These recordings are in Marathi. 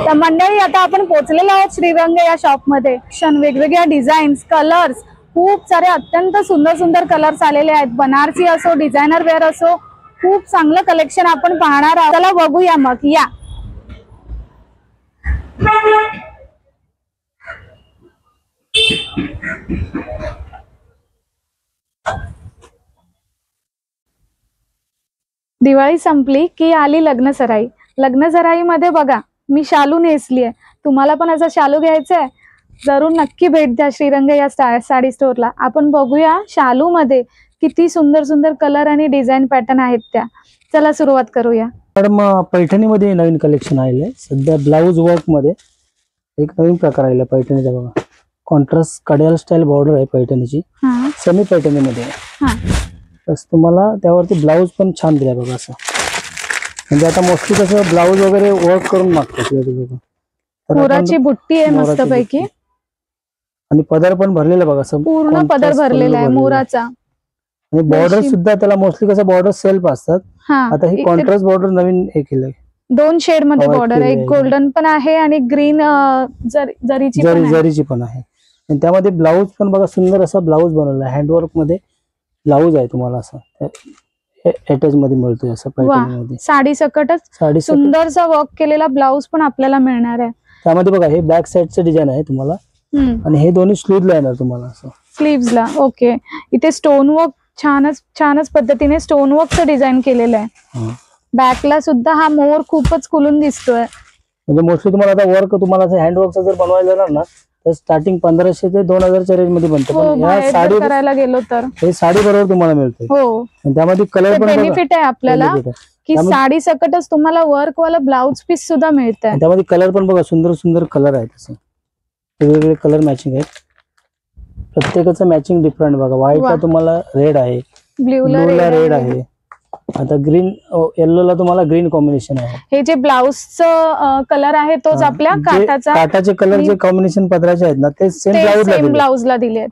तर मंडळी आता आपण पोहोचलेलो आहोत श्रीरंग या शॉप मध्ये. वेगवेगळ्या डिझाईन्स, कलर्स, खूप सारे अत्यंत सुंदर सुंदर कलर्स आलेले आहेत. बनारसी असो, डिझायनर वेअर असो, खूप चांगलं कलेक्शन आपण पाहणार आहोत. चला बघूया मग या. दिवाळी संपली की आली लग्न सराई. लग्न सराई मध्ये बघा मी शालू नेसली आहे. तुम्हाला पण असा शालू घ्यायचा आहे, जरूर नक्की भेट द्या श्रीरंग या साडी स्टोअरला. आपण बघूया शालू मध्ये किती सुंदर सुंदर कलर आणि डिझाईन पॅटर्न आहेत त्या. चला सुरुवात करूया. मॅडम पैठणी मध्ये नवीन कलेक्शन आले सध्या. ब्लाउज वर्क मध्ये एक नवीन प्रकार आला पैठणीचा बघा. कॉन्ट्रास्ट कडियाल स्टाईल बॉर्डर आहे पैठणीची, सेमी पैठणी मध्ये. बस तुम्हाला त्यावरती ब्लाउज पण छान दिलाय बघा. असं म्हणजे आता मोस्टली कसं ब्लाउज वगैरे वर्क करून मागतात लोक. मोराची बुट्टी आहे मस्त पैकी आणि पदर पण भरलेला बघा. असं पूर्ण पदर भरलेला आहे मोराचा. आणि बॉर्डर सुद्धा त्याला मोस्टली कसं बॉर्डर सेल्फ असतात. आता ही कॉन्ट्रास्ट बॉर्डर नवीन हे केलंय. 2 शेड मध्ये बॉर्डर आहे. एक गोल्डन पण आहे आणि ग्रीन जरीची पण आहे. आणि त्यामध्ये ब्लाउज पण बघा सुंदर असा ब्लाउज बनवला आहे. हँडवर्क मध्ये ब्लाउज आहे तुम्हाला. असं अटॅच मध्ये मिळतोय असं पैठणीमध्ये. साडी सकटच सुंदरसा वर्क केलेला ब्लाउज पण आपल्याला मिळणार आहे. त्यामध्ये बघा हे बॅक साइडचं डिझाईन आहे तुम्हाला. आणि हे दोन्ही स्लीव्हला येणार तुम्हाला. असं स्लीव्हजला. ओके. इथे स्टोन वर्क छानच पद्धतीने स्टोन वर्कचं डिझाईन केलेलं आहे. बॅकला सुद्धा हा मोर खूपच खुलून दिसतोय. म्हणजे मोस्टली तुम्हाला आता वर्क तुम्हाला हँडवर्कचा जर बनवायला जाणार ना तर स्टार्टिंग 1500 ते 2000च्या रेंज मध्ये बनतं. पण या साडी करायला गेलो तर हे साडी बरोबर तुम्हाला मिळते. हो. त्यामध्ये कलर पण बेनिफिट आहे आपल्याला की साडी सकटच तुम्हाला वर्क वाला ब्लाउज पीस सुद्धा मिळतंय. त्यामध्ये कलर पण बघा सुंदर सुंदर कलर आहेत. असं वेगवेगळे कलर मॅचिंग आहेत. प्रत्येकाचं मॅचिंग डिफरंट बघा. व्हाईटला तुम्हाला रेड आहे, ब्ल्यूला रेड आहे. आता ग्रीन येल्लोला तुम्हाला ग्रीन कॉम्बिनेशन आहे. हे जे ब्लाउजचं कलर आहे तोच आपल्या काटाचे कलर जे कॉम्बिनेशन पदराचे आहेत ना ते सेम ब्लाउजला दिले आहेत.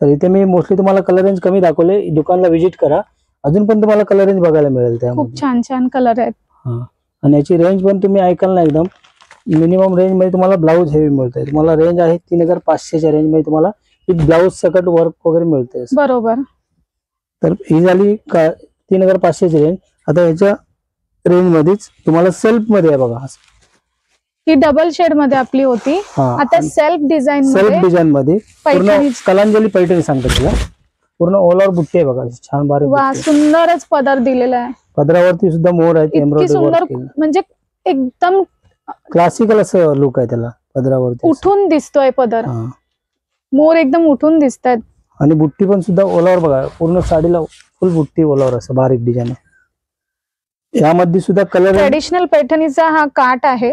तर इथे मी मोस्टली तुम्हाला कलर रेंज कमी दाखवले. दुकानला व्हिजिट करा, अजून पण तुम्हाला कलर रेंज बघायला मिळेल. त्या खूप छान छान कलर आहेत. आणि याची रेंज पण तुम्ही ऐकाल ना एकदम मिनिमम रेंज मध्ये तुम्हाला ब्लाउज हेवी मिळतोय. तुम्हाला रेंज आहे 3500च्या रेंज मध्ये तुम्हाला ब्लाउज सकट वर्क वगैरे मिळतंय. बरोबर. तर ही झाली 3500ची रेंज. आता याच्या रेंज मध्येच तुम्हाला सेल्फ मध्ये आहे बघा. ही डबल शेड मध्ये आपली होती. आता सेल्फ डिझाईन मध्ये पूर्ण कलांजली पैठणी सांगतात तिला. पूर्ण ऑल ओव्हर बुट्टी आहे बघा. छान बारीक सुंदरच पदर दिलेला आहे. पदरावरती सुद्धा मोर आहेत. एम्ब्रॉयडरी म्हणजे एकदम क्लासिकल असं लुक आहे त्याला. पदरावरती उठून दिसतोय पदर. मोर एकदम उठून दिसतात. आणि बुट्टी पण सुद्धा ओलावर बघा. पूर्ण साडीला फुल बुट्टी ओलावर असं बारीक डिझाईन आहे. यामध्ये सुद्धा कलर ट्रेडिशनल पैठणीचा हा काट आहे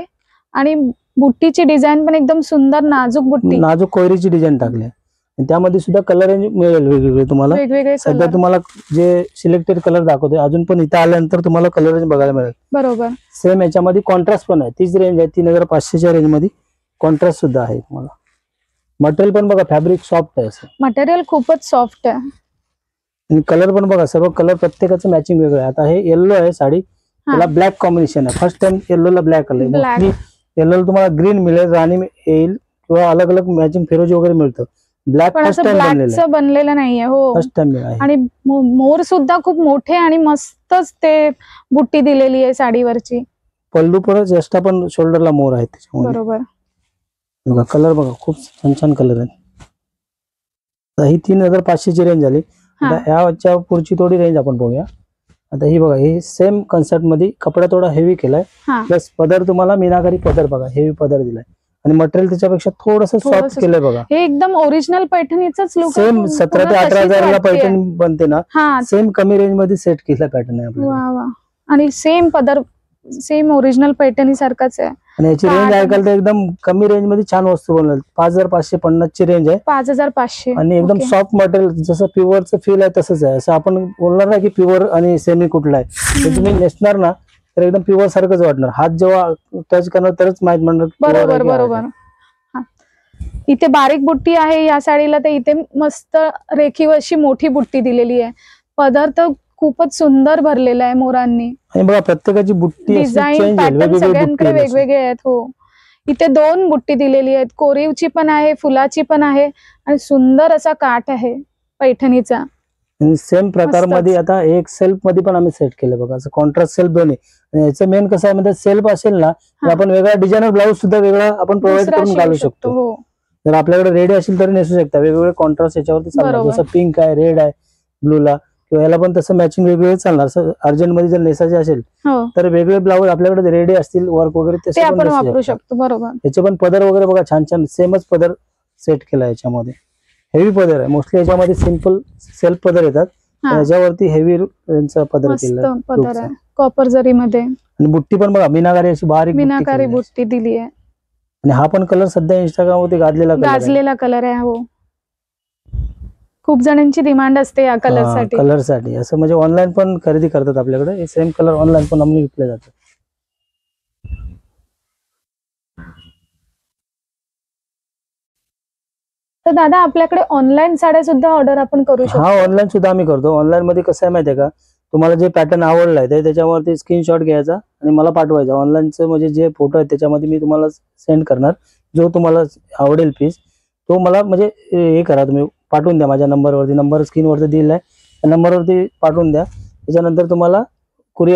आणि बुट्टीची डिझाईन पण एकदम सुंदर नाजूक बुट्टी, नाजूक कोयरीची डिझाईन टाकली आहे. त्यामध्ये सुद्धा कलर रेंज मिळेल वेगवेगळे तुम्हाला. वेगवेगळे सध्या तुम्हाला जे सिलेक्टेड कलर दाखवतोय अजून पण इथे आल्यानंतर तुम्हाला कलर रेंज बघायला मिळेल. बरोबर. सेम याच्यामध्ये कॉन्ट्रास्ट पण आहे. तीच रेंज आहे 3500च्या रेंज मध्ये. कॉन्ट्रास्ट सुद्धा आहे तुम्हाला. मटेरियल पण बघा फॅब्रिक सॉफ्ट आहे. असं मटेरियल खूपच सॉफ्ट आहे. आणि कलर पण बघा सर्व कलर प्रत्येकाचं मॅचिंग वेगळं आहे. आता हे येल्लो आहे साडी, त्याला ब्लॅक कॉम्बिनेशन आहे. फर्स्ट टाइम येल्लोला ब्लॅक आलंय. येल्लोला तुम्हाला ग्रीन मिळेल, राणी येईल किंवा अलग अलग मॅचिंग फिरोजी वगैरे मिळतं. ब्लॅक फर्स्ट टाइम बनलेलं नाहीये. हो, फर्स्ट टाइम आहे. आणि मोर सुद्धा खूप मोठे आणि मस्तच ते बुट्टी दिलेली आहे साडीवरची. पल्लू परत जास्त पण शोल्डरला मोर आहेत त्याच्यामध्ये. बरोबर. बघा कलर बघा खूप छान छान कलर आहेत. ही 3500ची रेंज झाली. याच्या पुढची थोडी रेंज आपण बघूया. आता ही बघा ही सेम कन्सेप्ट मध्ये कपडा थोडा हेवी केलाय. प्लस पदर तुम्हाला मीनाकारी पदर बघा हेवी पदर दिलाय. आणि मटेरियल त्याच्यापेक्षा थोडंसं सॉफ्ट केलंय बघा. हे एकदम ओरिजिनल पैठणीचाच लुक. सेम 17 ते 18,000ला पैठणी बनते ना, सेम कमी रेंज मध्ये सेट केला पॅटर्न आहे आपल्याला. आणि सेम पदर सेम ओरिजिनल पैठणी सारखाच आहे. आणि याची रेंज ऐकाल तर एकदम कमी रेंज मध्ये छान वस्तू बनवली. 5550 ची रेंज आहे. 5500. आणि एकदम सॉफ्ट मटेरियल जसं प्युअरचं फील आहे तसंच आहे. असं आपण बोलणार ना की प्युअर आणि सेमी कुठला आहे. तुम्ही नेसणार ना तर एकदम प्युअर सारखंच वाटणार. हात जेव्हा टच करणार तरच माहित म्हणणार. बरोबर बरोबर. इथे बारीक बुट्टी आहे या साडीला, तर इथे मस्त रेखीव अशी मोठी बुट्टी दिलेली आहे. पदर तर खूपच सुंदर भरलेला आहे मोरांनी. आणि बघा प्रत्येकाची बुट्टी डिझाईन पॅटर्न सगळ्यांकडे वेगवेगळे आहेत. हो, इथे 2 बुट्टी दिलेली आहेत, कोरीवची पण आहे, फुलाची पण आहे आणि सुंदर असा काठ आहे पैठणीचा. सेम प्रकार मध्ये आता एक सेल्फ मध्ये पण आम्ही सेट केलं बघा, असं कॉन्ट्रास्ट सेल्फ दोन्ही. आणि याचं मेन कसं आहे म्हणजे सेल्फ असेल ना तर आपण वेगळा डिझायनर ब्लाऊज सुद्धा वेगळा आपण प्रोव्हाइड करून घालू शकतो. जर आपल्याकडे रेड असेल तरी नेसू शकता, वेगवेगळे कॉन्ट्रास्ट याच्यावरती चालणार, जसं पिंक आहे, रेड आहे, ब्लूला किंवा याला पण तसं मॅचिंग वेगवेगळे चालणार. अर्जंट मध्ये जर नेसायचे असेल तर वेगळे ब्लाऊज आपल्याकडे रेडी असतील, वर्क वगैरे ते आपण वापरू शकतो. बरोबर. याचे पण पदर वगैरे बघा छान छान सेमच पदर सेट केला याच्यामध्ये. हेवी पदर आहे, मोस्टली याच्यामध्ये सिंपल सेल्फ पदर येतात, याच्यावरती हेवी रेंजचा पदर केला पदर आहे कॉपर जरी मध्ये. आणि बुट्टी पण बघा मीनाकारी अशी बारीक मीनाकारी बुट्टी दिली आहे. आणि हा पण कलर सध्या इंस्टाग्राम वरती गाजलेला कलर आहे. हो, खूप जणांची डिमांड असते या कलर साठी. असं म्हणजे ऑनलाईन पण खरेदी करतात आपल्याकडे, हे सेम कलर ऑनलाईन पण आम्ही विकले जातात. तर दादा आपल्याकडे ऑनलाईन साड्या सुद्धा ऑर्डर आपण करू शकतो. हा, ऑनलाईन सुद्धा आम्ही करतो. ऑनलाईन मध्ये कसं आहे माहितीये का, तुम्हाला जे पॅटर्न आवडलाय ते त्याच्यावरती स्क्रीनशॉट घ्यायचा आणि मला पाठवायचा. ऑनलाईनचं म्हणजे जे फोटो आहेत त्याच्यामध्ये मी तुम्हाला सेंड करणार, जो तुम्हाला आवडेल पीस तो मला म्हणजे हे करा, तुम्ही पाठवून द्या माझ्या नंबरवरती. नंबर स्क्रीनवरती दिलेला आहे, त्या नंबरवरती पाठवून द्या. त्याच्यानंतर तुम्हाला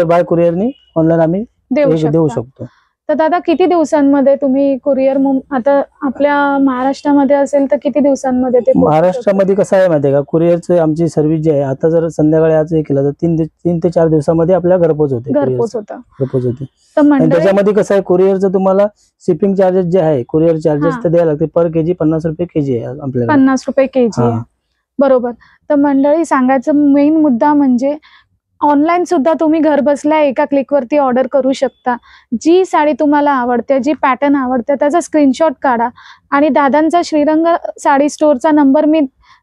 बाय कुरिअरनी ऑनलाईन आम्ही देऊ शकतो. तर दादा किती दिवसांमध्ये तुम्ही कुरिअर, आता आपल्या महाराष्ट्रामध्ये असेल तर किती दिवसांमध्ये ते? महाराष्ट्रामध्ये कसं आहे माहितीये का, कुरिअरची आमची सर्व्हिस जी आहे, आता जर संध्याकाळी आज हे केलं तर 3 ते 4 दिवसामध्ये आपल्या घरपोच होते. त्याच्यामध्ये कसं आहे, कुरिअरचं तुम्हाला शिपिंग चार्जेस जे आहे, कुरिअर चार्जेस तर द्यायला लागते. पर केजी 50 रुपये केजी आहे आपल्याला. 50 रुपये केजी. बरोबर. तर मंडळी, सांगायचं मेन मुद्दा म्हणजे ऑनलाईन सुद्धा तुम्ही घर बसल्या एका क्लिकवरती ऑर्डर करू शकता. जी साडी तुम्हाला आवडते, जी पॅटर्न आवडते त्याचा स्क्रीनशॉट काढा आणि दादांचा श्रीरंग साडी स्टोअरचा नंबर मी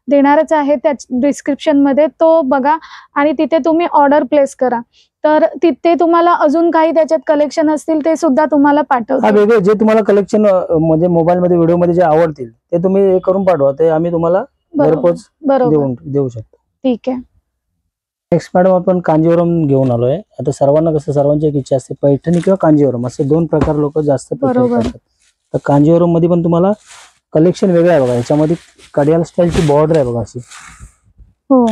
देणारच आहे त्या डिस्क्रिप्शन मध्ये, तो बघा आणि तिथे तुम्ही ऑर्डर प्लेस करा. तर तिथे तुम्हाला अजून काही त्याच्यात कलेक्शन असतील ते सुद्धा तुम्हाला पाठवतो. वेगळे जे तुम्हाला कलेक्शन म्हणजे मोबाईल मध्ये व्हिडिओ मध्ये जे आवडतील ते तुम्ही हे करून पाठवा, ते आम्ही तुम्हाला घरपोच देऊ शकतो. ठीक आहे. नेक्स्ट मॅडम आपण कांजीवरम घेऊन आलोय. आता सर्वांना कसं, सर्वांची एक इच्छा असते पैठणी किंवा कांजीवरम, असे 2 प्रकार लोक जास्त करतात. तर कांजीवरम मध्ये पण तुम्हाला कलेक्शन वेगळं आहे बघा. याच्यामध्ये कडियाल स्टाईलची बॉर्डर आहे बघा अशी. हो,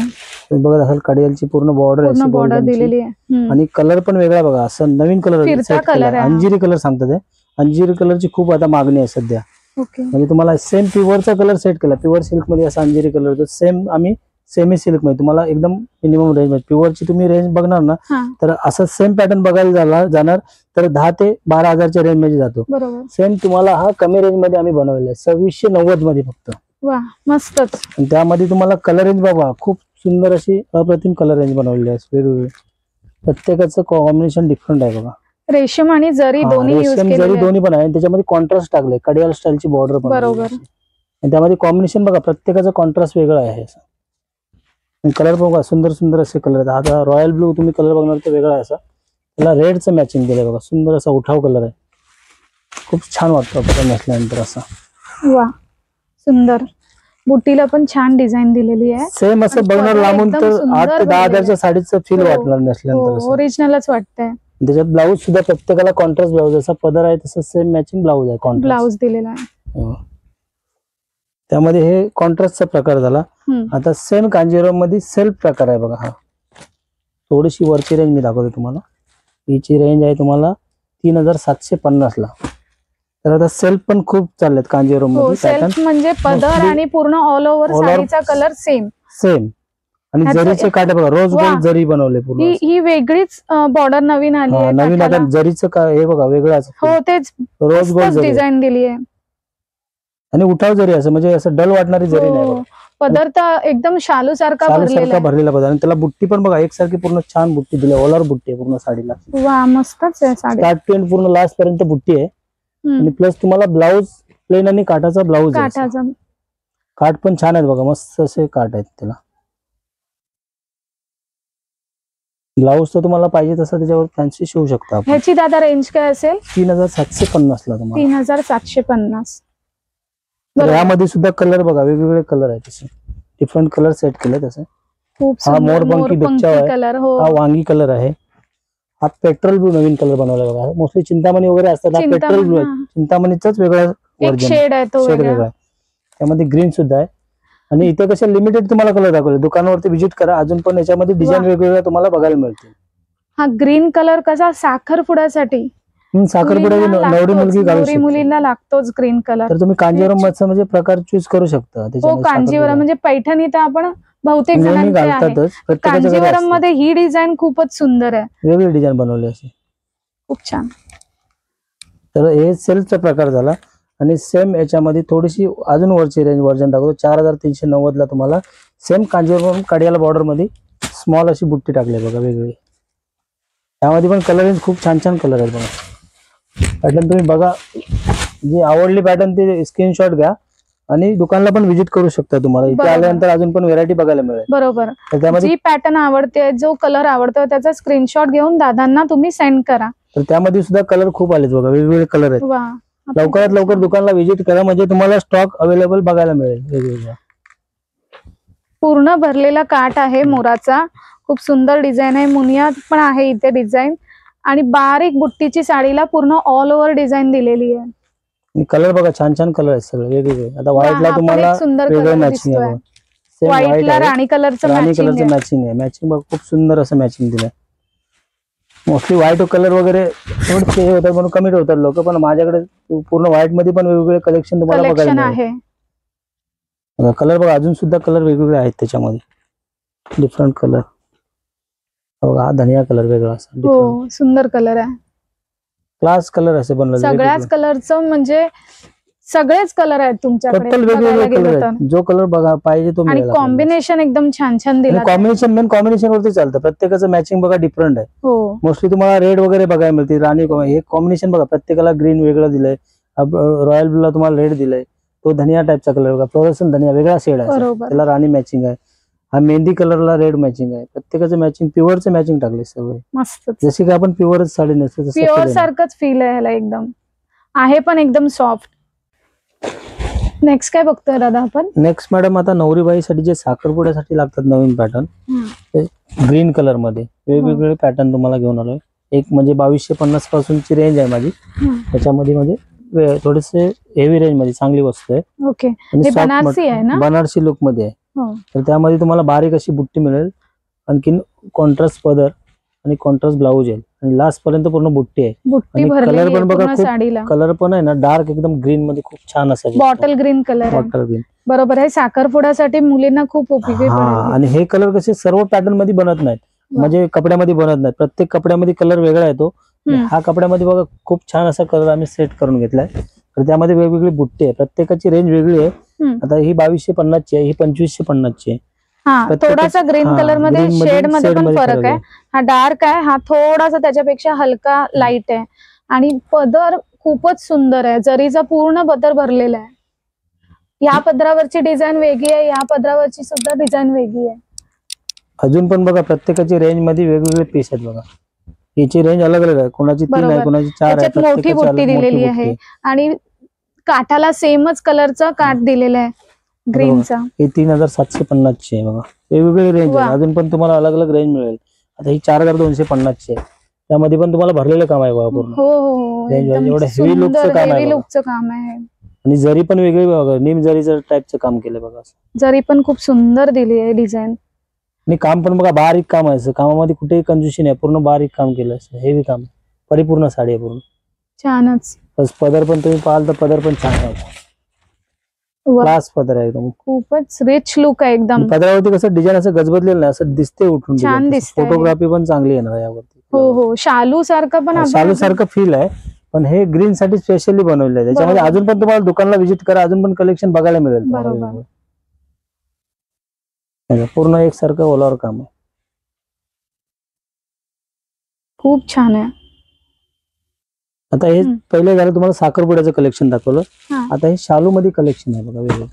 बघत असाल कडियालची पूर्ण बॉर्डर दिलेली आहे. आणि कलर पण वेगळा बघा, असं नवीन कलर अंजिरी कलर सांगतात. अंजिरी कलरची खूप आता मागणी आहे सध्या. म्हणजे तुम्हाला सेम प्युअरचा कलर सेट केला, प्युअर सिल्क मध्ये असा अंजिरी कलर. सेम आम्ही सेमी सिल्क मध्ये तुम्हाला एकदम मिनिमम रेंज मध्ये, प्युअरची तुम्ही रेंज बघणार ना तर असं सेम पॅटर्न बघायला जाणार तर 10 ते 12 हजारच्या रेंज मध्ये जातो. सेम तुम्हाला हा कमी रेंज मध्ये आम्ही बनवलेला आहे 2690 मध्ये फक्त. मस्तच. त्यामध्ये तुम्हाला कलर रेंज बघा, खूप सुंदर अशी अप्रतिम कलर रेंज बनवलेली आहे. वेगवेगळे प्रत्येकाचं कॉम्बिनेशन डिफरंट आहे बघा. रेशम आणि जरी दोन्ही पण आहे. त्याच्यामध्ये कॉन्ट्रास्ट टाकले, कडियाल स्टाईलची बॉर्डर पण. बरोबर. त्यामध्ये कॉम्बिनेशन बघा, प्रत्येकाचं कॉन्ट्रास्ट वेगळं आहे. कलर बघा, सुंदर सुंदर असे कलर आहेत. आता रॉयल ब्लू तुम्ही कलर बघणार तर वेगळा आहे असा, त्याला रेडचं मॅचिंग दिलंय बघा. सुंदर असा उठाव कलर आहे, खूप छान वाटतं आपण नेसल्यानंतर असा. वा, सुंदर. बुटीला पण छान डिझाईन दिलेली आहे. सेम असं बघणार लांबून तर 8 ते 10 हजारच्या साडीचं फील वाटणार नेसल्यानंतर. ओरिजिनलच वाटतंय. त्याच्यात ब्लाऊज सुद्धा प्रत्येकाला कॉन्ट्रास्ट ब्लाऊज, जसा पदर आहे तसं सेम मॅचिंग ब्लाऊज आहे. ब्लाऊज दिलेला आहे. त्यामध्ये हे कॉन्ट्रास्टचा प्रकार झाला. आता सेम कांजीवरम मध्ये सेल्फ प्रकार आहे बघा. हा थोडीशी वरची रेंज मी दाखवतो तुम्हाला. हिची रेंज आहे तुम्हाला 3750 ला. तर आता सेल्फ पण खूप चाललेत कांजीवरम मध्ये. सेल्फ म्हणजे पदर आणि पूर्ण ऑल ओव्हर साडीचा कलर सेम. आणि जरीचे काटे बघा, रोज गोल्ड जरी बनवले पूर्ण. ही वेगळीच बॉर्डर नवीन आली आहे. नवीन आता जरीचं हे बघा वेगळाच. हो, तेच रोज गोल्ड डिझाईन दिली आहे. आणि उठाव जरी असं म्हणजे असं डल वाटणारी जरी नाही. पदर तर एकदम शालू सारखा भरलेला पदर. आणि त्याला बुट्टी पण बघा एकसारखी पूर्ण छान बुट्टी दिली, ऑल ओव्हर बुट्टी आहे पूर्ण साडीला. वा, मस्तच आहे साडी. स्टार्ट टू एंड पूर्ण लास्ट पर्यंत बुट्टी आहे. आणि प्लस तुम्हाला ब्लाऊज प्लेन आणि काठाचा ब्लाऊज. काठ पण छान आहेत बघा, मस्त असे काठ आहेत त्याला. ब्लाऊज तर तुम्हाला पाहिजे तसं त्याच्यावर फॅन्सी शिवू शकता. ह्याची दादा रेंज काय असेल? 3750 ला तुम्हाला. 3750. यामध्ये सुद्धा कलर बघा, वेगवेगळे कलर आहेत. तसे डिफरंट कलर सेट केले तसे. खूप हा सुंदर मोरपंखी बिच्छा आहे. कलर. हो, हा वांगी कलर आहे. हा पेट्रोल ब्लू नवीन कलर बनवला बघा. मोस्टली चिंतामणी वगैरे असतात, हा पेट्रोल ब्लू आहे. चिंतामणीचाच वेगळा एक वर्जन, शेड आहे तो शेड वेगळा. वेगळा आहे. त्यामध्ये ग्रीन सुद्धा आहे. आणि इथे कसे लिमिटेड तुम्हाला कलर दाखवले. दुकानावरती व्हिजिट करा, अजून पण याच्यामध्ये डिझाईन वेगवेगळ्या तुम्हाला बघायला मिळतील. हा ग्रीन कलर कसा साखरपुड्यासाठी, साखरपुड्याची नवरी मुलगी घालू शकते. मुलींना लागतोच ग्रीन कलर. तर तुम्ही कांजीवरम मधचा म्हणजे प्रकार चूज करू शकता. हो, कांजीवरम म्हणजे पैठणी तर आपण बहुतेक जणांचे आहे. कांजीवरम मध्ये ही डिझाईन खूपच सुंदर आहे, वेगळी डिझाईन बनवली अशी, खूप छान. तर हे सेल्फचा प्रकार झाला. आणि सेम याच्यामध्ये थोडीशी अजून वरची रेंज वर्जन दाखवतो. 4390 ला तुम्हाला सेम कांजीवरम कडियाला बॉर्डर मध्ये स्मॉल अशी बुट्टी टाकली बघा वेगळी. त्यामध्ये पण कलर खूप छान छान कलर आहेत बघा. पॅटर्न तुम्ही बघा, जी आवडली पॅटर्न ते स्क्रीनशॉट घ्या आणि दुकानला पण व्हिजिट करू शकता. तुम्हाला इथे आल्यानंतर अजून पण व्हेरायटी बघायला मिळेल. बरोबर. जी पॅटर्न आवडते, जो कलर आवडतो त्याचा स्क्रीनशॉट घेऊन दादांना तुम्ही सेंड करा. तर त्यामध्ये सुद्धा कलर खूप आलेत बघा, वेगवेगळे कलर आहेत. लवकरात लवकर दुकानला व्हिजिट करा, म्हणजे तुम्हाला स्टॉक अवेलेबल बघायला मिळेल वेगवेगळा. पूर्ण भरलेला काठ आहे मोराचा, खूप सुंदर डिझाईन आहे. मुनियात पण आहे इथे डिझाईन, आणि बारीक बुट्टीची साडीला पूर्ण ऑल ओव्हर डिझाईन दिलेली आहे. आणि कलर बघा, छान छान कलर आहेत सगळे वेगवेगळे. आता व्हाईटला तुम्हाला वेगळं मॅचिंग आहे. व्हाईटला राणी कलरचं मॅचिंग आहे. मॅचिंग बघा, खूप सुंदर असं मॅचिंग दिलंय. मोस्टली व्हाईट कलर वगैरे थोडे होतात म्हणून कमी ठेवतात लोक, पण माझ्याकडे पूर्ण व्हाईट मध्ये पण वेगवेगळे कलेक्शन तुम्हाला बघायला मिळेल. कलर बघा, अजून सुद्धा कलर वेगवेगळे आहेत त्याच्यामध्ये, डिफरंट कलर बघा. धनिया कलर वेगळा असा, हो सुंदर कलर आहे. क्लास कलर असे बनवले, सगळ्याच कलरचं म्हणजे सगळेच कलर आहेत तुमच्याकडे. टोटल वेगवेगळे कलर आहेत, जो कलर बघा पाहिजे तो मिळेल. कॉम्बिनेशन एकदम छान छान दिलं. कॉम्बिनेशन मेन कॉम्बिनेशन वरती चालतं. प्रत्येकाचं मॅचिंग बघा डिफरंट आहे. हो, मोस्टली तुम्हाला रेड वगैरे बघायला मिळते. राणी हे कॉम्बिनेशन बघा, प्रत्येकाला ग्रीन वेगळं दिलंय. रॉयल ब्लूला तुम्हाला रेड दिलंय. तो धनिया टाईपचा कलर बघा, फ्लोरोसन धनिया वेगळा शेड आहे, त्याला राणी मॅचिंग आहे. हा मेहंदी कलरला रेड मॅचिंग आहे. प्रत्येकाचं मॅचिंग प्युअरचं मॅचिंग टाकले सगळे मस्त, जशी की आपण प्युअरच साडी नेसतो प्युअर सारखंच फील आहे ह्याला. एकदम आहे पण एकदम सॉफ्ट. नेक्स्ट काय बघतोय दादा आपण? नेक्स्ट मॅडम, आता नवरीबाईसाठी जे साखरपुड्यासाठी लागतात नवीन पॅटर्न, ग्रीन कलर मध्ये वेगवेगळे पॅटर्न तुम्हाला घेऊन आलोय. एक म्हणजे 2250 पासूनची रेंज आहे माझी. त्याच्यामध्ये म्हणजे थोडेसे हेवी रेंज मध्ये चांगली वस्तू आहे. ओके, बनारसी आहे ना? बनारसी लुक मध्ये आहे. तर त्यामध्ये तुम्हाला बारीक अशी बुट्टी मिळेल, आणखीन कॉन्ट्रास्ट पदर आणि कॉन्ट्रास्ट ब्लाऊज आहे, आणि लास्ट पर्यंत पूर्ण बुट्टी आहे. कलर पण बघा, खूप कलर पण आहे ना डार्क एकदम ग्रीन मध्ये, खूप छान असा bottle green colour. Bottle green बरोबर आहे. साखरपुड्यासाठी मुलींना खूप उपयोगी पडेल. आणि हे कलर कसे सर्व पॅटर्न मध्ये बनत नाहीत, म्हणजे कपड्यामध्ये बनत नाहीत. प्रत्येक कपड्यामध्ये कलर वेगळा येतो. हा कपड्यामध्ये बघा खूप छान असा कलर आम्ही सेट करून घेतलाय. तर त्यामध्ये वेगवेगळी बुट्टी आहे, प्रत्येकाची रेंज वेगळी आहे. आता ही 2250 ची आहे, ही 2550 ची आहे. थोडासा ग्रीन कलर मध्ये शेड मध्ये पण फरक आहे. हा डार्क आहे, हा थोडासा त्याच्यापेक्षा हलका लाईट आहे. आणि पदर खूपच सुंदर आहे, जरीचा पूर्ण पदर भरलेला आहे. या पदरावरची डिझाईन वेगळी आहे, या पदरावरची सुद्धा डिझाईन वेगळी आहे. अजून पण बघा, प्रत्येकाची रेंज मध्ये वेगवेगळे पीस आहेत बघा. याची रेंज अलग अलग आहे, कोणाची 3 आहे, कोणाची 4 आहे. मोठी बुट्टी दिलेली आहे, आणि काठाला सेमच कलरचा काठ दिलेला आहे ग्रीनचा. हे 3750 ची आहे बघा. वेगवेगळी रेंज आहे, अजून पण तुम्हाला अलग अलग रेंज मिळेल. आता ही 4250 ची आहे, त्यामध्ये पण तुम्हाला भरलेलं काम आहे बघा पूर्ण. हो, एवढं हेवी लुकचं काम आहे. आणि जरी पण वेगळी बघा, निम जरीचं टाईपचं काम केलं बघा. जरी पण खूप सुंदर दिली आहे डिझाईन. आणि काम पण बघा, बारीक काम आहे. कामामध्ये कुठेही कंजूसी नाही, पूर्ण बारीक काम केलं असं. हेवी काम, परिपूर्ण साडी आहे पूर्ण, छानच. बस पदर पण तुम्ही पाहाल तर पदर पण छान आहे, क्लास पदर आहे एकदम. खूपच रिच लुक आहे एकदम. पदरावरती कसं डिझाईन असं गजबजलेलं नाही, असं दिसते उठून, छान दिसते. फोटोग्राफी पण चांगली येणार यावरती. हो, शालू सारखं पण, शालू सारखं फील आहे. पण हे ग्रीन साठी स्पेशली बनवलेलं आहे. त्याच्यामध्ये अजून पण तुम्हाला दुकानला व्हिजिट करा, अजून पण कलेक्शन बघायला मिळेल. पूर्ण एकसारखं ओलावर काम आहे, खूप छान आहे. आता हे पहिले झालं तुम्हाला साखरपुड्याचं कलेक्शन दाखवलं. आता हे शालू मध्ये कलेक्शन आहे बघा वेगळं.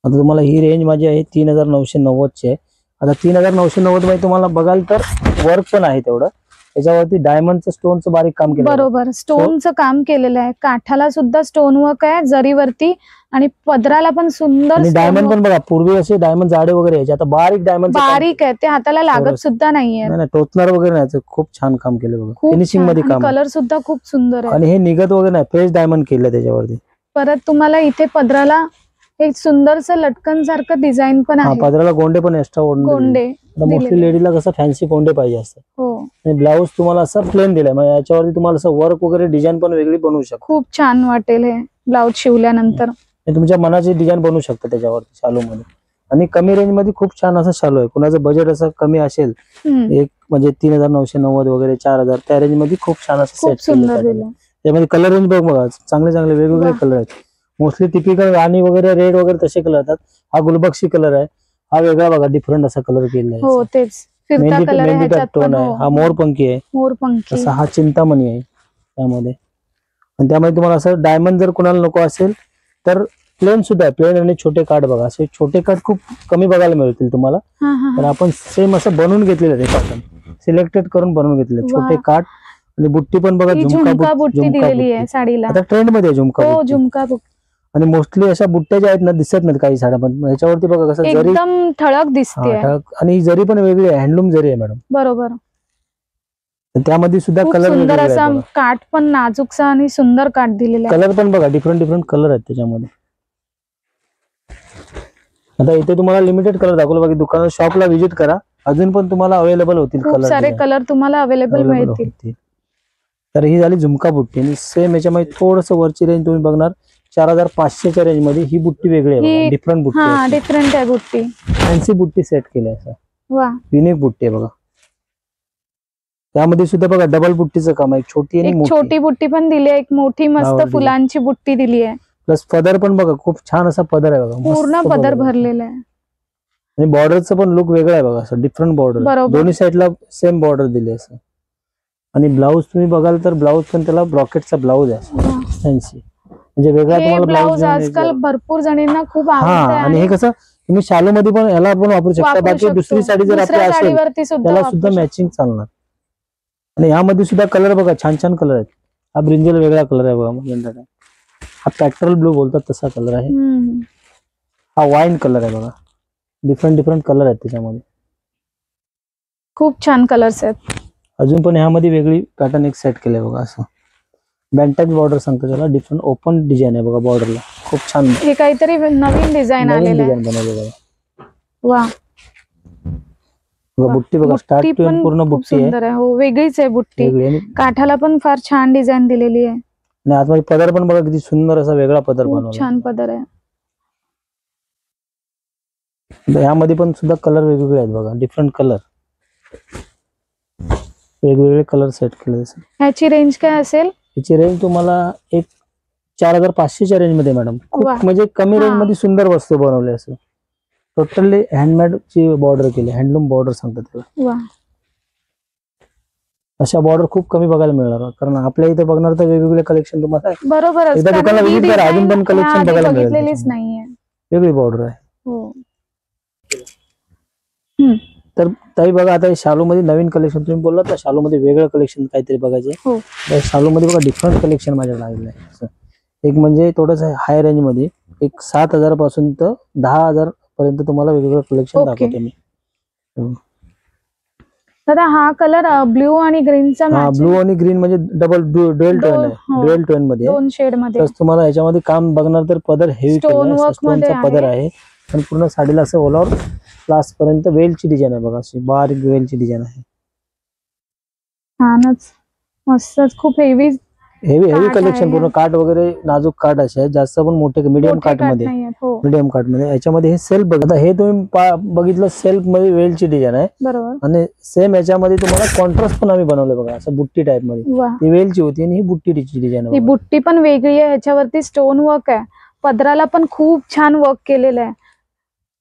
आता तुम्हाला ही रेंज माझी आहे 3990 ची आहे. आता 3990 मध्ये तुम्हाला बघाल तर वर्क पण आहे तेवढं. त्याच्यावरती डायमंडचं स्टोनचं बारीक काम केलं. बरोबर, स्टोनचं काम केलेलं आहे. काठाला सुद्धा स्टोन वर्क आहे जरीवरती आणि पदराला पण सुंदर डायमंड पण बघा, पूर्वी असे डायमंड जाडे वगैरे यायचे, आता बारीक डायमंड बारीक आहे, ते हाताला लागत सुद्धा नाहीये. नाही टोचणार वगैरे नाही, खूप छान काम केलं बघा. फिनिशिंग मध्ये काम, कलर सुद्धा खूप सुंदर आहे आणि हे निघत वगैरे नाही, फ्रेश डायमंड केलं त्याच्यावरती. परत तुम्हाला इथे पदराला एक सुंदरसं लटकन सारखं डिझाईन पण आहे. पदराला गोंडे पण एक्स्ट्रा गोंडे मोस्टली लेडीला कसं फॅन्सी गोंडे पाहिजे असतात. हो, आणि ब्लाऊज तुम्हाला असं प्लेन दिलाय, म्हणजे याच्यावरती तुम्हाला असं वर्क वगैरे डिझाईन पण वेगळी बनवू शकता. खूप छान वाटेल हे ब्लाऊज शिवल्यानंतर. तुमच्या मनाची डिझाईन बनवू शकता त्याच्यावरती शालू मध्ये. आणि कमी रेंज मध्ये खूप छान असं शालू आहे. कुणाचं बजेट असं कमी असेल, एक म्हणजे 3990 वगैरे 4000, त्या रेंज मध्ये खूप छान असं सेट केलं. त्यामध्ये कलर रेंज बघा, चांगले चांगले वेगवेगळे कलर आहेत. मोस्टली टिपिकल राणी वगैरे रेड वगैरे तसे कलर येतात. हा गुलबक्षी कलर आहे, हा वेगळा बघा डिफरंट असा कलर केलेला आहे. हो, तेच फिरता कलर आहे ह्याच्यात पण. हा मोरपंखी आहे, मोरपंखी. हा चिंतामणी आहे त्यामध्ये. आणि त्यामध्ये तुम्हाला असं डायमंड जर कुणाला नको असेल तर प्लेन सुद्धा आहे. प्लेन आणि छोटे काठ बघा, असे छोटे काठ खूप कमी बघायला मिळतील तुम्हाला. तर आपण सेम असं बनवून घेतलेलं आहे, पॅटर्न सिलेक्टेड करून बनवून घेतलेलं. छोटे काठ आणि बुट्टी पण बघा, झुमका बुट्टी दिलेली आहे साडीला. आता ट्रेंड मध्ये झुमका. हो, झुमका. आणि मोस्टली अशा बुट्ट्या ज्या आहेत ना, दिसत नाहीत काही साड्या, पण ह्याच्यावरती बघा कसं जरी एकदम ठळक दिसते. आणि ही जरी पण वेगळी आहे, हँडलूम जरी आहे मॅडम. बरोबर. त्यामध्ये सुद्धा कलर सुंदर असा काठ पण नाजूकसा आणि सुंदर काठ दिलेला आहे. कलर पण बघा, डिफरंट डिफरंट कलर आहेत त्याच्यामध्ये. आता इथे तुम्हाला लिमिटेड कलर दाखवलं, बाकी दुकानात शॉपला व्हिजिट करा, अजून पण तुम्हाला अवेलेबल होतील खूप सारे कलर तुम्हाला अवेलेबल मिळतील. तर ही झाली झुमका बुट्टी. आणि सेम याच्यामध्ये थोडस वरची रेंज तुम्ही बघणार 4500च्या रेंज मध्ये ही बुट्टी वेगळी आहे, डिफरंट बुट्टी. डिफरंट आहे बुट्टी, फॅन्सी बुट्टी सेट केली आहे. वा, युनिक बुट्टी आहे बघा. त्यामध्ये सुद्धा बघा डबल बुट्टीचं काम आहे, छोटी आणि मोठी. छोटी बुट्टी पण दिली आहे, एक मोठी मस्त फुलांची बुट्टी दिली आहे. प्लस पदर पण बघा, खूप छान असा पदर आहे बघा, पूर्ण पदर भरलेला आहे. आणि बॉर्डरचं पण लुक वेगळा आहे बघा, असं डिफरंट बॉर्डर, दोन्ही साईडला सेम बॉर्डर दिली असं. आणि ब्लाऊज तुम्ही बघाल तर ब्लाऊज पण त्याला ब्रॉकेटचा ब्लाऊज आहे फॅन्सी, म्हणजे वेगळा तुम्हाला ब्लाऊज आजकाल भरपूर जणींना खूप आवडतं. आणि हे कसं तुम्ही शालू मध्ये पण याला पण वापरू शकता. बाकी दुसरी साडी जर आपली असेल त्याला सुद्धा मॅचिंग चालणार. आणि यामध्ये सुद्धा कलर बघा, छान छान कलर आहेत. हा ब्रिंजल वेगळा कलर आहे बघा, हा पॅक्टरल ब्लू बोलतात तसा कलर आहे. हा वाईन कलर आहे बघा, डिफरंट डिफरंट कलर आहेत त्याच्यामध्ये, खूप छान कलर्स आहेत. अजून पण ह्यामध्ये वेगळी पॅटर्न एक सेट केलंय बघा, असं बँटॅक बॉर्डर सांगतो त्याला, डिफरंट ओपन डिझाईन आहे बघा बॉर्डरला, खूप छान. हे काहीतरी नवीन डिझाईन आलेलं आहे. बनवलं वा, बुट्टी बघा, स्टार्ट टू एंड पूर्ण बुट्टी आहे. हो, वेगळीच आहे बुट्टी. काठाला पण फार छान डिझाईन दिलेली आहे. आणि आतमध्ये पदर पण बघा किती सुंदर असा वेगळा पदर बनवला, छान पदर आहे. यामध्ये पण सुद्धा कलर वेगवेगळे आहेत बघा, डिफरंट कलर, वेगवेगळे कलर सेट केले. ह्याची रेंज काय असेल? ह्याची रेंज तुम्हाला एक 4500च्या रेंज मध्ये मॅडम. खूप म्हणजे कमी रेंज मध्ये सुंदर वस्तू बनवली, असं टोटली हँडमेड ची बॉर्डर केली, हँडलूम बॉर्डर सांगतात त्याला. अशा बॉर्डर खूप कमी बघायला मिळणार, कारण आपल्या इथे बघणार तर वेगवेगळे कलेक्शन तुम्हाला. बरोबर, दुकानाला व्हिजिट करा, अजून पण कलेक्शन बघायला मिळेल. वेगळी बॉर्डर आहे. तर ताई बघा, आता शालू मध्ये नवीन कलेक्शन तुम्ही बोललात ना, शालू मध्ये वेगळं कलेक्शन काहीतरी बघायचं. शालू मध्ये बघा डिफरंट कलेक्शन माझ्याकडे आलेलं आहे. एक म्हणजे थोडस हाय रेंज मध्ये, एक 7000 पासून तर 10000 पर्यंत तुम्हाला वेगवेगळं कलेक्शन दाखवतो मी. दादा, हा कलर ब्ल्यू आणि ग्रीनचा, ब्लू आणि ग्रीन म्हणजे डबल ड्युएल टोन आहे, ड्युएल टोन मध्ये, दोन शेड मध्ये. तुम्हाला याच्यामध्ये काम बघणार तर पदर हेवी स्टोनचा पदर आहे, आणि पूर्ण साडीला असं ऑल ओव्हर क्लास पर्यंत वेलची डिझाईन आहे बघा, अशी बारीक वेलची डिझाईन आहे. छानच, मस्तच, खूप हेवी कलेक्शन, पूर्ण काठ वगैरे नाजूक काठ असे आहे, जास्त पण मोठे मीडियम काठ मध्ये, मीडियम काठ मध्ये. याच्यामध्ये हे सेल्फ बघा, हे तुम्ही बघितलं सेल्फ मध्ये वेलची डिझाईन आहे, बरोबर. आणि सेम याच्यामध्ये तुम्हाला कॉन्ट्रास्ट पण आम्ही बनवले बघा, असं बुट्टी टाइप मध्ये. ही वेलची होती आणि ही बुट्टीची डिझाईन आहे. ही बुट्टी पण वेगळी आहे, ह्याच्यावरती स्टोन वर्क आहे, पदराला पण खूप छान वर्क केलेलं आहे.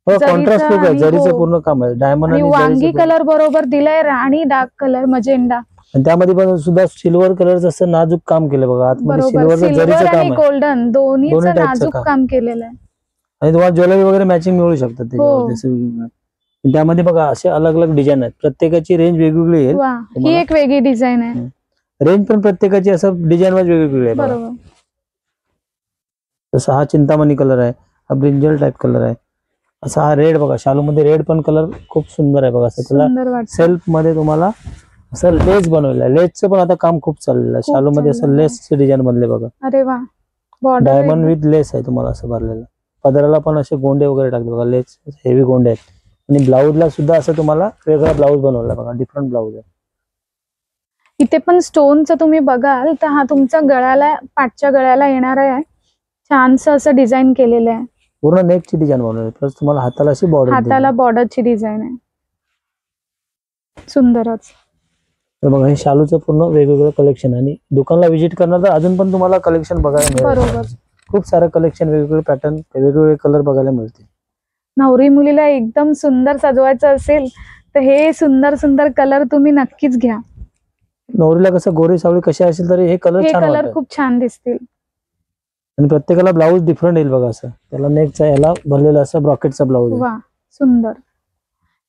कॉन्ट्रास्ट लुक आहे, जरीचं पूर्ण काम आहे, डायमंड आणि वांगी कलर बरोबर दिलाय, राणी डार्क कलर मजेंडा. आणि त्यामध्ये पण सुद्धा सिल्वर कलरचं असं नाजूक काम केलं बघा, आतमध्ये सिल्वरचं जरीचं काम आहे, गोल्डन दोन्हीचं नाजूक काम केलेलं आहे. आणि तुम्हाला ज्वेलरी वगैरे मॅचिंग मिळू शकतात त्याच्यावर. त्यामध्ये बघा असे अलग अलग डिझाईन आहेत, प्रत्येकाची रेंज वेगवेगळी येईल. वा, ही एक वेगळी डिझाईन आहे. रेंज पण प्रत्येकाची असं डिझाईन वाईज वेगवेगळी आहे बघा. बरोबर. जसं हा चिंतामणी कलर आहे, हा ब्रिंजल टाइप कलर आहे, असा हा रेड बघा, शालू मध्ये रेड पण कलर खूप सुंदर आहे बघा. सुंदर त्याला वाटतं. सेल्फ मध्ये तुम्हाला असं लेस बनवलेलं आहे. लेसचं पण आता काम खूप चाललेलं आहे. खूप शालू मध्ये असं चाललेलं आहे. लेसचे डिझाईन बनले बघा. अरे वा, बॉर्डर डायमंड विथ लेस आहे तुम्हाला असं भरलेलं. पदराला पण असे गोंडे वगैरे टाकले बघा, लेस हेवी गोंडे आहेत. आणि ब्लाऊजला सुद्धा असं तुम्हाला वेगळा ब्लाऊज बनवला बघा, डिफरंट ब्लाऊज आहे. इथे पण स्टोनचं तुम्ही बघाल तर हा तुमचा गळ्याला, पाठच्या गळ्याला येणार आहे. छानसं असं डिझाईन केलेलं आहे. पूर्ण नेकची डिझाईन बनवली, प्लस तुम्हाला हाताला अशी बॉर्डर, हाताला बॉर्डरची डिझाईन आहे. सुंदरच. तर बघा हे शालूचं पूर्ण वेगवेगळं कलेक्शन आहे. आणि दुकानला व्हिजिट करणार तर अजून पण तुम्हाला कलेक्शन बघायला मिळेल. बरोबर. खूप सारं कलेक्शन, वेगवेगळे पॅटर्न, वेगवेगळे कलर बघायला मिळते. नवरी मुलीला एकदम सुंदर सजवायचं असेल तर हे सुंदर सुंदर कलर तुम्ही नक्कीच घ्या. नवरीला कसं गोरी सावळी कशी असेल तरी हे कलर छान कलर वाटतात. खूप छान दिसतील. आणि प्रत्येकाला ब्लाऊज डिफरंट येईल बघा. असं त्याला नेकचा याला भरलेला असं ब्रॉकेटचा ब्लाऊज आहे. वा, सुंदर.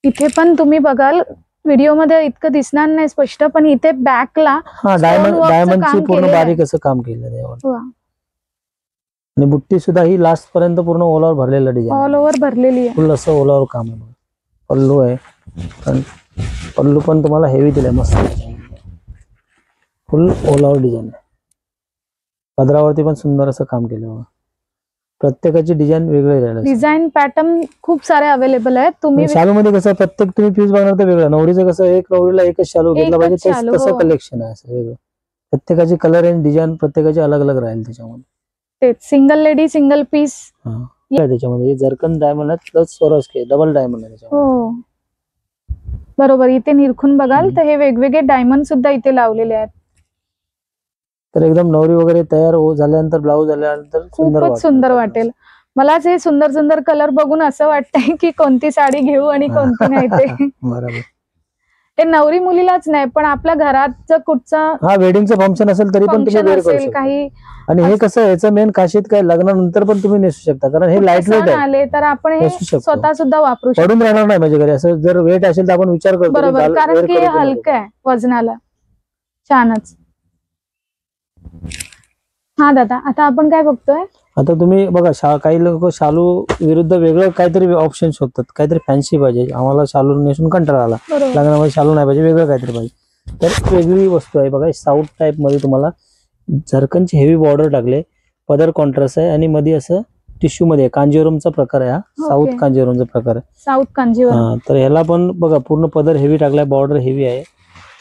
इथे पण तुम्ही बघाल, व्हिडिओ मध्ये इतकं दिसणार नाही स्पष्ट, पण इथे बॅकला डायमंडची पूर्ण बारीक असं काम केलेलं आहे. आणि बुट्टी सुद्धा ही लास्ट पर्यंत पूर्ण ओलावर भरलेलं डिझाईन, ऑल ओव्हर भरलेली आहे. फुल असं ओलावर काम आहे. पल्लू आहे, पल्लू पण तुम्हाला हेवी दिलाय मस्त, फुल ओलावर डिझाईन आहे. पदरावरती पण सुंदर असं काम केलं बघा. प्रत्येकाची डिझाईन वेगळी राहिली. डिझाईन पॅटर्न खूप सारे अवेलेबल आहेत. तुम्ही शालू मध्ये कसं प्रत्येक तुम्ही पीस बघणार तर वेगळं. नवरीचं कसं एक नवरीला एकच शालू घेतला पाहिजे, तसं कलेक्शन आहे असं वेगळं. प्रत्येकाची कलर अँड डिझाईन प्रत्येकाची अलग अलग राहील त्याच्यामध्ये. तेच सिंगल लेडी सिंगल पीस त्याच्यामध्ये जरकन डायमंड आहे प्लस सोरस्के डबल डायमंड आहे त्याच्यामध्ये. हो बरोबर. इथे निरखून बघाल तर हे वेगवेगळे डायमंड सुद्धा इथे लावलेले आहेत. तर एकदम नवरी वगैरे तयार झाल्यानंतर, ब्लाऊज झाल्यानंतर खूपच सुंदर वाटेल. मलाच हे सुंदर सुंदर कलर बघून असं वाटतंय की कोणती साडी घेऊ आणि कोणती नाही ते. बरोबर. ते नवरी मुलीलाच नाही पण आपल्या घरात जर कुठचं वेडिंगचं फंक्शन असेल तरी पण तुम्ही वेअर करू शकता. काही आणि हे कसं याचं मेन खासियत काय, लग्नानंतर पण तुम्ही नेसू शकता, कारण हे लाईट वेट आहे. आले तर आपण हे स्वतः सुद्धा वापरू शकतो. पडून राहणार नाही माझ्या घरी. असं जर वेट असेल तर आपण विचार करतो. बरोबर, कारण की हे हलकं आहे वजनाला. छानच. हा दादा, आता आपण काय बघतोय? आता तुम्ही बघा, काही लोक शालू विरुद्ध वेगळं काहीतरी ऑप्शन शोधतात. काहीतरी फॅन्सी पाहिजे, आम्हाला शालू नेसून कंटाळा आला, लग्नामध्ये शालू नाही पाहिजे, वेगळं काहीतरी पाहिजे. तर वेगळी वस्तू आहे बघा. साऊथ टाइप मध्ये तुम्हाला झरकनची हेवी बॉर्डर टाकले, पदर कॉन्ट्रास्ट आहे आणि मध्ये असं टिश्यू मध्ये कांजीवरमचा प्रकार आहे. हा साऊथ कांजीवरमचा प्रकार आहे. साऊथ कांजीवरम. तर ह्याला पण बघा पूर्ण पदर हेवी टाकलाय, बॉर्डर हेवी आहे.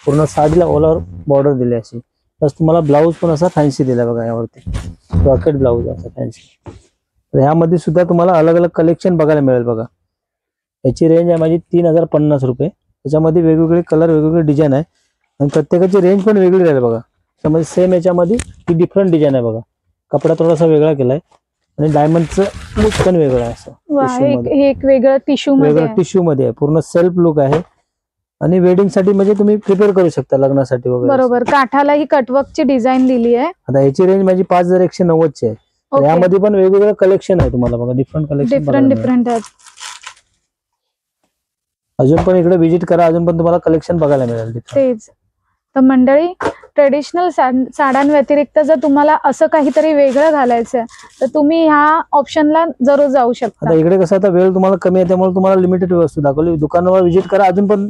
पूर्ण साडीला ओलावर बॉर्डर दिली अशी. प्लस तुम्हाला ब्लाऊज पण असा फॅन्सी दिलाय बघा. यावरती रॉकेट ब्लाऊज असा फॅन्सी. तर ह्यामध्ये सुद्धा तुम्हाला अलग अलग कलेक्शन बघायला मिळेल बघा. याची रेंज आहे माझी 3050 रुपये. त्याच्यामध्ये वेगवेगळे कलर, वेगवेगळे डिझाईन आहे आणि प्रत्येकाची रेंज पण वेगळी राहील बघा. त्यामध्ये सेम याच्यामध्ये ही डिफरंट डिझाईन आहे बघा. कपडा थोडासा वेगळा केलाय आणि डायमंडचं लुक पण वेगळं आहे. असं एक वेगळं टिश्यू मध्ये आहे. पूर्ण सेल्फ लुक आहे आणि वेडिंग साठी म्हणजे तुम्ही प्रिपेअर करू शकता लग्नासाठी वगैरे. बरोबर. काठाला ही कटवर्कची डिझाईन दिली आहे. आता याची रेंज माझी 5190 ची आहे. यामध्ये पण वेगवेगळं कलेक्शन आहे तुम्हाला बघा. डिफरंट कलेक्शन, डिफरंट आहेत. अजून पण इकडे व्हिजिट करा, अजून पण तुम्हाला कलेक्शन बघायला मिळेल. तेच तर मंडळी, ट्रेडिशनल साड्यांव्यतिरिक्त जर तुम्हाला असं काहीतरी वेगळं घालायचं तर तुम्ही ह्या ऑप्शनला जरूर जाऊ शकता. आता इकडे कसं, आता वेळ तुम्हाला कमी आहे त्यामुळे तुम्हाला लिमिटेड वस्तू दाखवली. दुकानावर व्हिजिट करा, अजून पण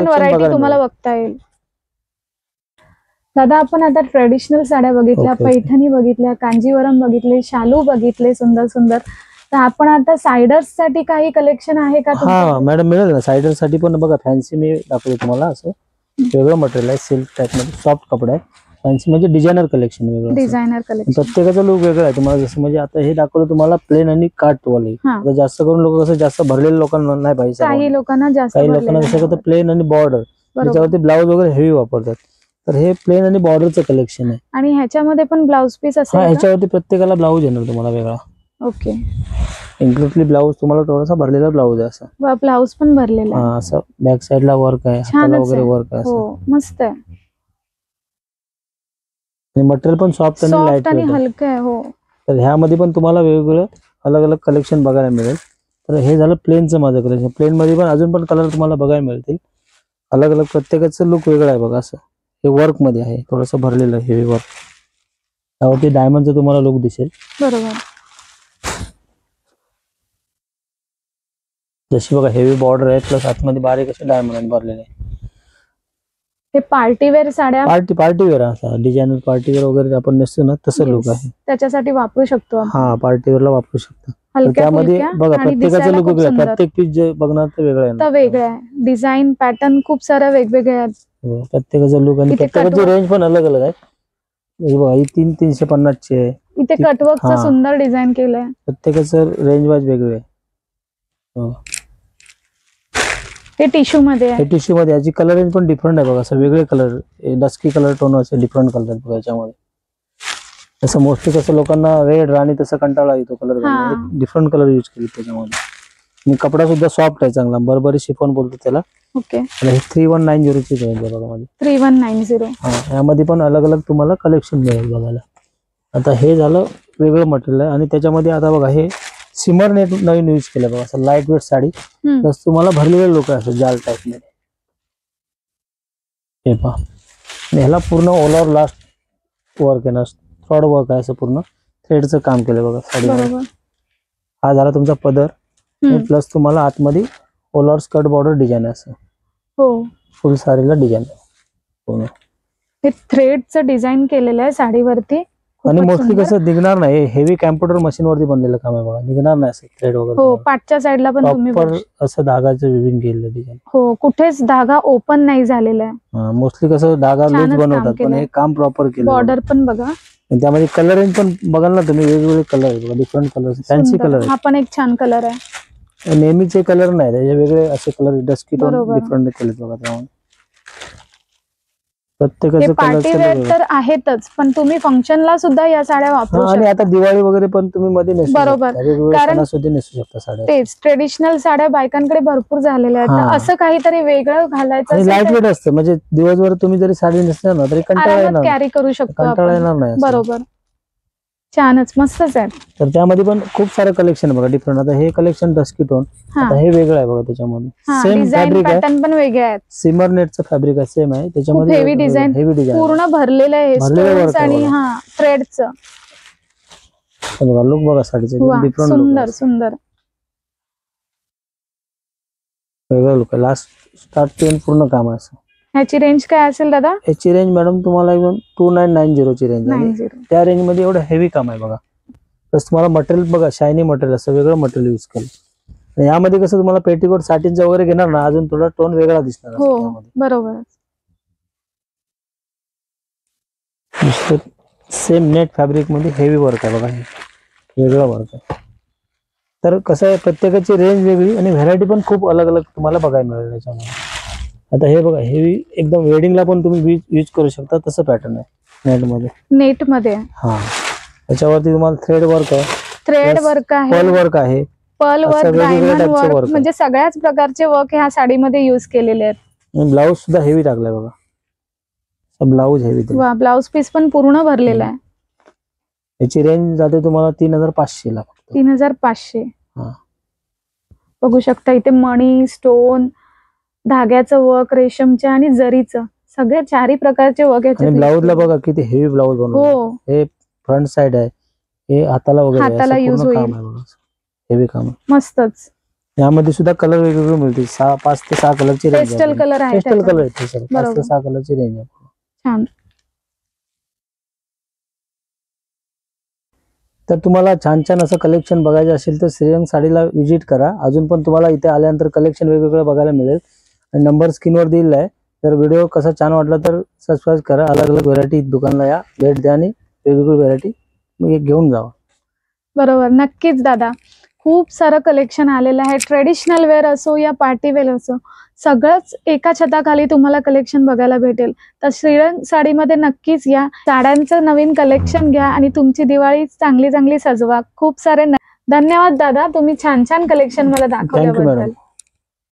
व्हरायटी तुम्हाला बघता येईल. दादा, आपण आता ट्रेडिशनल साड्या बघितल्या, पैठणी बघितल्या, कांजीवरम बघितले, शालू बघितले सुंदर सुंदर. तर आपण आता सायडर्स साठी काही कलेक्शन आहे का? हा मॅडम, मिळेल ना. सायडर साठी पण बघा फॅन्सी मी दाखवतो तुम्हाला. असं वेगळं मटेरियल आहे, सिल्क टाइप मध्ये सॉफ्ट कपडा आहे. फॅन्सी म्हणजे डिझायनर कलेक्शन वेगळं. डिझायनर कलेक्शन प्रत्येकाचा लुक वेगळा आहे तुम्हाला. जसं म्हणजे आता हे दाखवलं तुम्हाला प्लेन आणि काट वाले. आता जास्त करून लोक कसं जास्त भरलेल्या लोकांना नाही पाहिजे. काही लोकांना जसं करतं प्लेन आणि बॉर्डर, त्याच्यावरती ब्लाऊज वगैरे हेवी वापरतात. तर हे प्लेन आणि बॉर्डरचं कलेक्शन आहे. आणि ह्याच्यामध्ये पण ब्लाऊज पीस असेल? ह्याच्यावरती प्रत्येकाला ब्लाऊज येणार तुम्हाला वेगळा. ओके. इन्क्लुडली ब्लाऊज तुम्हाला थोडासा भरलेला ब्लाऊज आहे. असं ब्लाऊज पण भरलेला आहे. असं बॅक साईडला वर्क आहे, हाताला वगैरे वर्क आहे. हो, मस्त आहे. मटेरियल पण सॉफ्ट आणि लाईट आणि हलकं आहे. हो. तर ह्यामध्ये पण तुम्हाला वेगवेगळं अलग अलग कलेक्शन बघायला मिळेल. तर हे झालं प्लेनचं माझं कलेक्शन. प्लेन मध्ये पण अजून पण कलर तुम्हाला बघायला मिळतील, अलग अलग, प्रत्येकाचं लुक वेगळं आहे बघा. असं हे वर्क मध्ये आहे, थोडंसं भरलेलं हेवी वर्क, त्यावरती डायमंडचं तुम्हाला लुक दिसेल. बरोबर. जशी बघा हेवी बॉर्डर आहे, प्लस आतमध्ये बारीक असे डायमंड भरलेले आहे. हे पार्टीवेअर साड्या, पार्टीवेअर असा डिझायनर पार्टीवेअर वगैरे आपण नेसतो ना, तसं लुक आहे. त्याच्यासाठी वापरू शकतो आपण. हा, पार्टीवेअरला वापरू शकता. हलक्या त्यामध्ये फुलक्या बघा आणि प्रत्येकाचं दिसायला लुक खूप वेगळं, सुंदर. प्रत्येक पीस जे बघणार ते वेगळं आहे ना. तर वेगळं आहे, डिझाईन पॅटर्न खूप सारे वेगवेगळे आहेत. प्रत्येकाचं लुक आणि इथे प्रत्येकाची कटवर्क- रेंज पण अलग अलग आहे. हे बघा ही 350 ची आहे. इथे कटवर्कचं हा. सुंदर डिझाईन केलंय. प्रत्येकाचं रेंज वाईज वेगळं आहे. हो. हे टिश्यू मध्ये हे आहे. टिश्यू मध्ये याची कलर रेंज पण डिफरंट आहे बघा. असं वेगळे कलर, डस्की कलर टोन असे डिफरंट कलर बघा याच्यामध्ये. तसं मोस्टली कसं लोकांना रेड राणी तसं कंटाळा येतो कलर, हा. डिफरंट कलर यूज केले त्याच्यामध्ये. आणि कपडा सुद्धा सॉफ्ट आहे चांगला, बरबरी शिफॉन बोलतो त्याला. ओके. आणि 3190 ची रेंज आहे बघा माझी. 3190. हा, यामध्ये पण अलग अलग तुम्हाला कलेक्शन मिळेल बघायला. आता हे झालं वेगळं मटेरियल आहे, आणि त्याच्यामध्ये आता बघा हे सिमर नेट नवीन यूज केलं बघा. असं लाईट वेट साडी, प्लस तुम्हाला भरलेले लोक असं जाल टाईप मध्ये. हे पहा, आणि ह्याला पूर्ण ऑल ओव्हर लास्ट वर्क आहे ना, थ्रेड वर्क आहे, असं पूर्ण थ्रेडचं काम केलं बघा साडी. बरोबर. हा झाला तुमचा पदर, प्लस तुम्हाला आतमध्ये all over skirt border design आहे. असं हो, फुल साडीला डिझाईन आहे पूर्ण. हे थ्रेडचं डिझाईन केलेलं आहे साडीवरती. आणि खूपच मोस्टली सुंदर. कसं निघणार नाही, हेवी कॅम्प्युटर मशीन वरती बनलेलं काम आहे बघा, निघणार नाही असं थ्रेड हो, वगैरे. पाठच्या साईडला पण तुम्ही प्रॉपर बघू- असं धागाचं विविंग केलेलं डिझाईन. हो, कुठेच धागा ओपन नाही झालेला आहे. मोस्टली कसं धागा लूज छानच काम बनवतात, पण केलंय. हे काम प्रॉपर केलं. बॉर्डर पण बघा, आणि त्यामध्ये कलर रेंज पण बघाल ना तुम्ही, वेगवेगळे कलर आहेत बघा, डिफरंट कलर, फॅन्सी सुंदर. कलर हा पण एक छान कलर आहे. आहेत. नेहमीचे कलर नाही, त्याचे वेगळे असे कलर, डस्की टोन बरोबर. डिफरंट केलेत बघा. त्यामुळे हे प्रत्येकाचं पार्टीवेअर कलर. तर आहेतच, पण तुम्ही फंक्शनला सुद्धा या साड्या वापरू आणि शकता. आता दिवाळी वगैरे पण तुम्ही मध्ये नेसू बरोबर. शकता, वेगवेगळ्या कारण सणासुदी नेसू शकता साड्या. तेच ट्रेडिशनल साड्या बायकांकडे भरपूर झालेल्या आहेत, हा. तर असं काहीतरी वेगळं घालायचं आणि असेल लाईट तर वेट असतं, म्हणजे दिवसभर तुम्ही जरी साडी नेसणार ना तरी कंटाळा आरामात येणार, कॅरी करू शकतो कंटाळा आपण. येणार नाही असं. बरोबर, छानच, मस्तच आहे. तर त्यामध्ये पण खूप सारे कलेक्शन आहे बघा डिफरंट. आता हे कलेक्शन डस्की टोन, हा, आता हे वेगळं आहे बघा. त्याच्यामध्ये सेम डिझाईन फॅब्रिक आहे, पॅटर्न पण वेगळे आहेत. सिमर नेटचं फॅब्रिक आहे, सेम आहे. त्याच्यामध्ये heavy design, हेवी डिझाईन पूर्ण भरलेलं आहे भरलेलं stones work आहे आणि बघा. हा थ्रेडचं. बघा लुक बघा साडीचं, वा, डिफरंट सुंदर सुंदर. वेगळं लुक आहे. लास्ट स्टार्ट टू एंड पूर्ण काम आहे असं. ह्याची रेंज काय असेल दादा? याची रेंज मॅडम तुम्हाला एकदम 2990 ची रेंज आहे. 90. त्या रेंज मध्ये एवढं हेवी काम आहे बघा. प्लस तुम्हाला मटेरियल बघा, शायनी मटेरियल, असं वेगळं मटेरियल यूज केलं. आणि यामध्ये कसं तुम्हाला पेटीकोट साठींचा वगैरे घेणार ना, अजून थोडा टोन वेगळा दिसणार हो, त्यामध्ये. बरोबर. सेम नेट फॅब्रिक मध्ये हेवी वर्क आहे बघा, हे वेगळं वर्क आहे. तर कसं आहे, प्रत्येकाची रेंज वेगळी आणि व्हरायटी पण खूप अलग अलग तुम्हाला बघायला मिळेल याच्यामध्ये. आता हे बघा, हेवी एकदम वेडिंगला पण तुम्ही यूज करू शकता, तसं पॅटर्न आहे नेट मध्ये. नेट मध्ये हा, त्याच्यावरती तुम्हाला थ्रेड वर्क आहे, थ्रेड वर्क आहे, पर्ल वर्क आहे, पर्ल असं वर्क, वेगवेगळ्या डायमंड type चे work वर्क, आहे. म्हणजे सगळ्याच प्रकारचे वर्क ह्या साडीमध्ये युज केलेले आहेत. आणि ब्लाऊज सुद्धा हेवी टाकलाय बघा, ब्लाऊज हेवी. वा, ब्लाऊज पीस पण पूर्ण भरलेला आहे. याची रेंज जाते तुम्हाला 3500 ला फक्त. 3500. हा. बघू शकता इथे मणी, स्टोन, धाग्याचं वर्क, रेशमच्या आणि जरीचं, सगळे चारही प्रकारचे वर्क आणि ब्लाऊजला बघा किती हेवी ब्लाऊज बनवलं. हो, हे फ्रंट साइड आहे, हे हाताला वगैरे आहे, हाताला असं use पूर्ण होईल. काम आहे बघा, हेवी काम आहे. मस्तच. यामध्ये सुद्धा कलर वेगवेगळे मिळतील, 5 ते 6 कलरची रेंज आहे. पेस्टल कलर आहे पेस्टल त्याचा. कलर आहे सर, 5 बरोबर. ते 6 कलरची रेंज आहे. छान. तर तुम्हाला छान छान असं कलेक्शन बघायचं असेल तर श्रीरंग साडीला व्हिजिट करा. अजून पण तुम्हाला इथे आल्यानंतर कलेक्शन वेगवेगळं बघायला मिळेल. आणि नंबर स्क्रीनवर दिलेला आहे. तर व्हिडिओ कसा छान वाटला तर सबस्क्राईब करा. अलग अलग व्हरायटी दुकानला या, भेट द्या आणि वेगवेगळी व्हरायटी घेऊन जावा. बरोबर, नक्कीच दादा. खूप सारं कलेक्शन आलेलं आहे. ट्रेडिशनल वेअर असो या पार्टी वेअर असो, सगळंच एका छताखाली तुम्हाला कलेक्शन बघायला भेटेल. तर श्रीरंग साडीमध्ये नक्कीच या, साड्यांचं नवीन कलेक्शन घ्या आणि तुमची दिवाळी चांगली चांगली सजवा. खूप सारे धन्यवाद दादा, तुम्ही छान छान कलेक्शन मला दाखवल्याबद्दल.